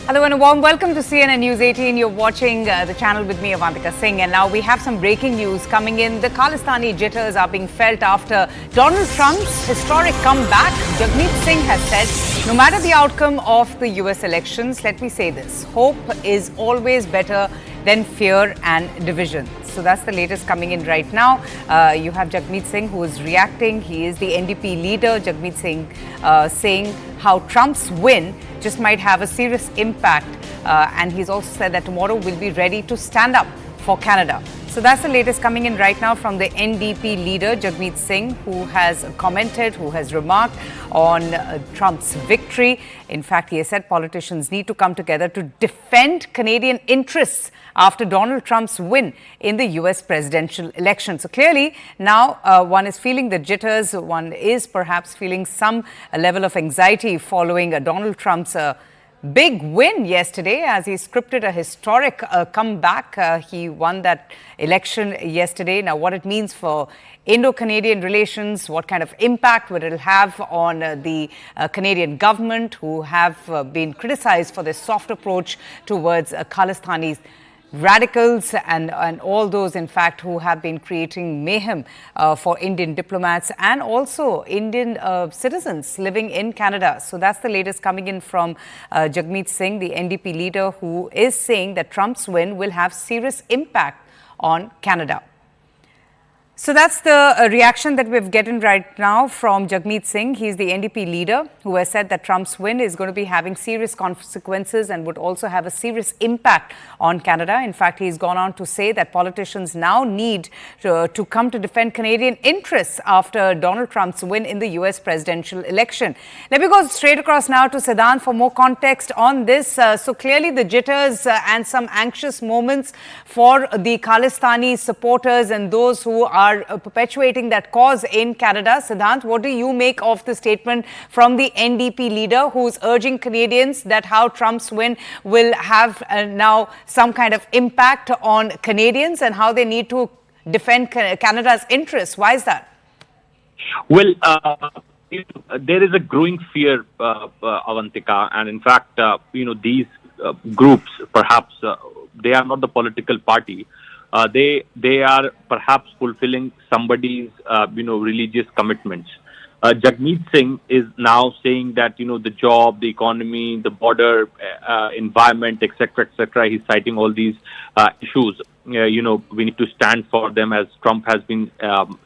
Hello and a warm welcome to CNN News 18. You're watching the channel with me, Avantika Singh. And now we have some breaking news coming in. The Khalistani jitters are being felt after Donald Trump's historic comeback. Jagmeet Singh has said, no matter the outcome of the US elections, let me say this, hope is always better than fear and division. So that's the latest coming in right now. You have Jagmeet Singh who is reacting. He is the NDP leader. Jagmeet Singh saying how Trump's win just might have a serious impact. And he's also said that tomorrow we'll be ready to stand up for Canada. So that's the latest coming in right now from the NDP leader, Jagmeet Singh, who has commented, who has remarked on Trump's victory. In fact, he has said politicians need to come together to defend Canadian interests after Donald Trump's win in the US presidential election. So clearly now one is feeling the jitters. One is perhaps feeling some level of anxiety following Donald Trump's big win yesterday as he scripted a historic comeback. He won that election yesterday. Now, what it means for Indo-Canadian relations, what kind of impact would it have on the Canadian government, who have been criticized for their soft approach towards Khalistani radicals and all those, in fact, who have been creating mayhem for Indian diplomats and also Indian citizens living in Canada. So that's the latest coming in from Jagmeet Singh, the NDP leader, who is saying that Trump's win will have serious impact on Canada. So that's the reaction that we've gotten right now from Jagmeet Singh. He's the NDP leader who has said that Trump's win is going to be having serious consequences and would also have a serious impact on Canada. In fact, he's gone on to say that politicians now need to come to defend Canadian interests after Donald Trump's win in the US presidential election. Let me go straight across now to Siddhant for more context on this. So clearly the jitters and some anxious moments for the Khalistani supporters and those who are perpetuating that cause in Canada. Siddhant, what do you make of the statement from the NDP leader who's urging Canadians that how Trump's win will have now some kind of impact on Canadians and how they need to defend Canada's interests? Why is that? Well, there is a growing fear, Avantika, and in fact, these groups, perhaps they are not the political party. They are perhaps fulfilling somebody's, religious commitments. Jagmeet Singh is now saying that, the job, the economy, the border, environment, etc. He's citing all these issues. We need to stand for them as Trump has been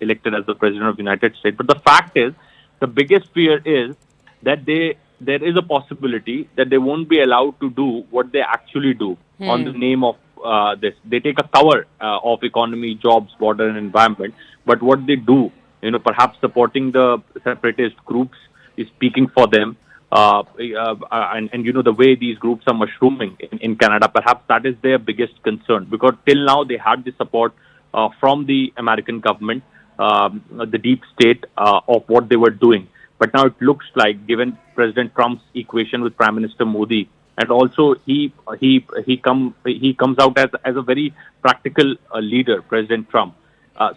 elected as the president of the United States. But the fact is, the biggest fear is that there is a possibility that they won't be allowed to do what they actually do on the name of this. They take a cover of economy, jobs, border and environment. But what they do, perhaps supporting the separatist groups, is speaking for them. And the way these groups are mushrooming in Canada, perhaps that is their biggest concern. Because till now, they had the support from the American government, the deep state of what they were doing. But now it looks like, given President Trump's equation with Prime Minister Modi, and also he comes out as a very practical leader, President Trump.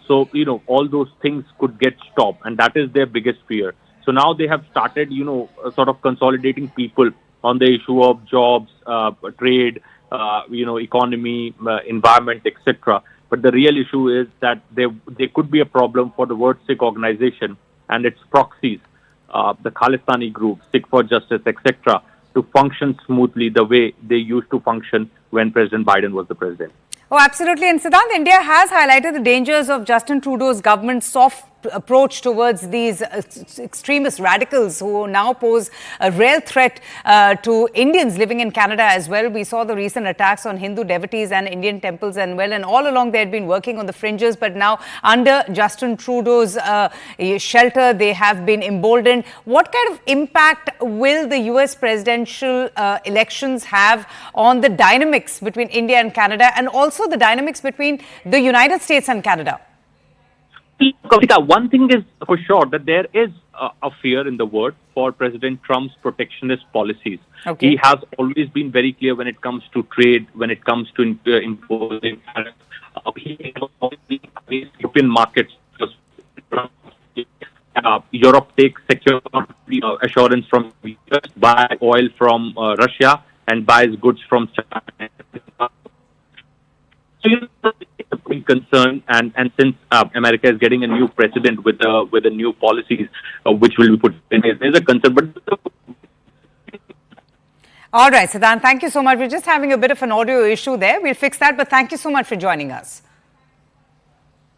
So all those things could get stopped, and that is their biggest fear. So now they have started, sort of consolidating people on the issue of jobs, trade, economy, environment, etc. But the real issue is that there could be a problem for the World Sikh Organization and its proxies, the Khalistani group, Sikh for Justice, etc., to function smoothly the way they used to function when President Biden was the president. Oh, absolutely. And Siddhant, India has highlighted the dangers of Justin Trudeau's government's soft approach towards these extremist radicals who now pose a real threat to Indians living in Canada as well. We saw the recent attacks on Hindu devotees and Indian temples and all along they had been working on the fringes, but now under Justin Trudeau's shelter, they have been emboldened. What kind of impact will the US presidential elections have on the dynamics between India and Canada and also the dynamics between the United States and Canada? Kavita, one thing is for sure that there is a fear in the world for President Trump's protectionist policies. Okay. He has always been very clear when it comes to trade, when it comes to imposing tariffs. He has always been against European markets. Europe takes secure assurance from US, buy oil from Russia, and buys goods from China. So, it's a big concern, and since America is getting a new president with the new policies which will be put in place, there's a concern. But all right, Siddhant, thank you so much. We're just having a bit of an audio issue there. We'll fix that, but thank you so much for joining us.